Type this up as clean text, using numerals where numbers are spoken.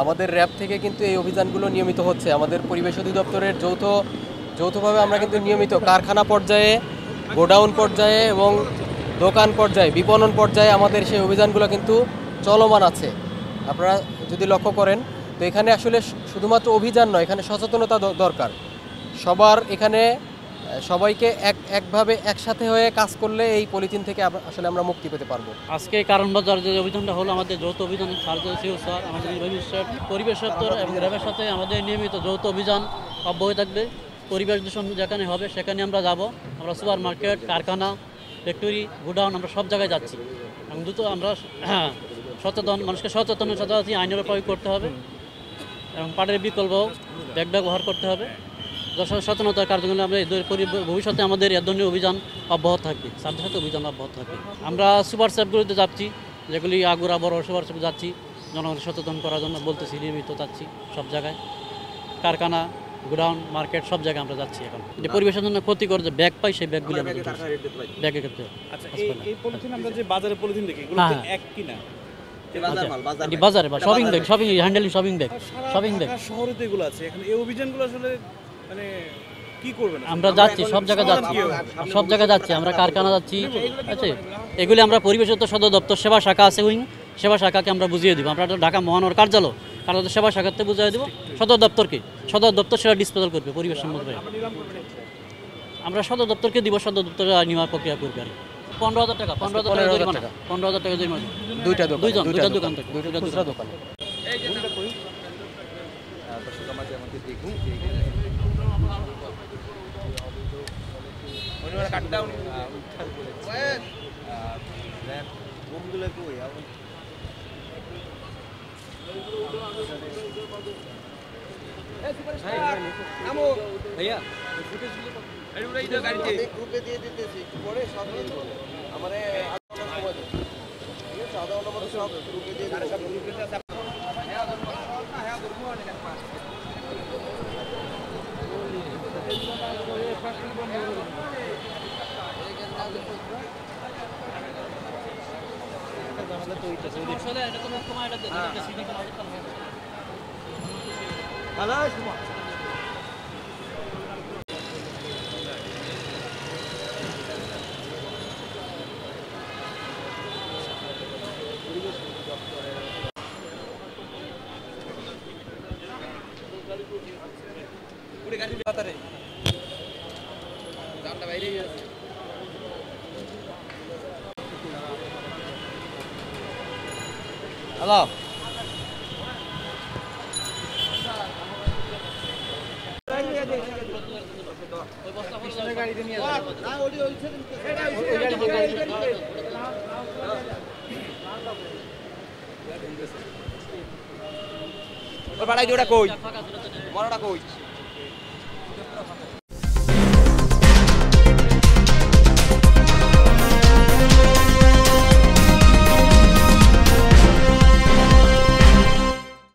আমাদের র্যাব থেকে কিন্তু এই অভিযানগুলো নিয়মিত হচ্ছে। আমাদের পরিবেশ অধিদপ্তরের যৌথভাবে আমরা কিন্তু নিয়মিত কারখানা পর্যায়ে, গোডাউন পর্যায়ে এবং দোকান পর্যায়ে, বিপণন পর্যায়ে আমাদের সেই অভিযানগুলো কিন্তু চলমান আছে। আপনারা যদি লক্ষ্য করেন, তো এখানে আসলে শুধুমাত্র অভিযান নয়, এখানে সচেতনতা দরকার। এখানে সবাইকে একভাবে একসাথে হয়ে কাজ করলে এই পলিথিন থেকে আসলে আমরা মুক্তি পেতে পারবো। আজকে কারণ বাজার যে অভিযানটা হলো, আমাদের যৌথ অভিযান স্যার, আমাদের পরিবেশ দপ্তর এবং র্যাবের সাথে আমাদের নিয়মিত যৌথ অভিযান অব্যাহত থাকবে। পরিবেশ দূষণ যেখানে হবে সেখানে আমরা যাব। আমরা সুপার মার্কেট, কারখানা, ফ্যাক্টরি, গোডাউন, আমরা সব জায়গায় যাচ্ছি এবং দ্রুত আমরা মানুষকে সচেতনের সাথে আইনের প্রয়োগ করতে হবে এবং পাটের বিকল্প ব্যাগ ব্যবহার করতে হবে। সচেতনতার কার্যক্রমে আমরা ভবিষ্যতে আমাদের এ ধরনের অভিযান অব্যাহত থাকবে, সাথে সাথে অভিযান অব্যাহত থাকবে। আমরা সুপার সেপগুলিতে যাচ্ছি, যেগুলি আগুরা বড় সুপার সেপ যাচ্ছি, জনগণকে সচেতন করার জন্য বলতেছি, নিয়মিত যাচ্ছি সব জায়গায়, কারখানা, গোডাউন, মার্কেট, সব জায়গায় আমরা যাচ্ছি। এখন যে পরিবেশের জন্য ক্ষতিকর যে ব্যাগ পাই, সেই ব্যাগগুলি আমরা ব্যাগে করতে হবে। বাজারে বা shopping bag, handling shopping bag শহরে তো এগুলো আছে। এখন এই অভিযানগুলো আসলে মানে কি করবেন? আমরা যাচ্ছি, সব জায়গায় যাচ্ছি, আমরা কারখানা যাচ্ছি। আচ্ছা, এগুলি আমরা পরিবেশ সদর দপ্তর সেবা শাখা আছে, সেবা শাখাকে আমরা বুঝিয়ে দিব। আমরা ঢাকা মহানগর কার্যালয় সেবা শাখাতে বুঝিয়ে দিব সদর দপ্তর সেটা ডিসপোজাল করবে পরিবেশ সম্মতভাবে। আমরা সদর দপ্তরকে দিব, সদর দপ্তর নেওয়ার প্রক্রিয়া করবে। আর 15,000 টাকা, 15,000 টাকা জরিমানা, দুইটা দোকান থেকে, দুইটা দোকান। ভাইয়া গ্রুপে দিয়ে দিতেছি, পরে সব আমাদের আধা ঘন্টা মতো সব গ্রুপে দিয়ে হ্যালো, বাড়াই ওটা কই, বড়টা কই?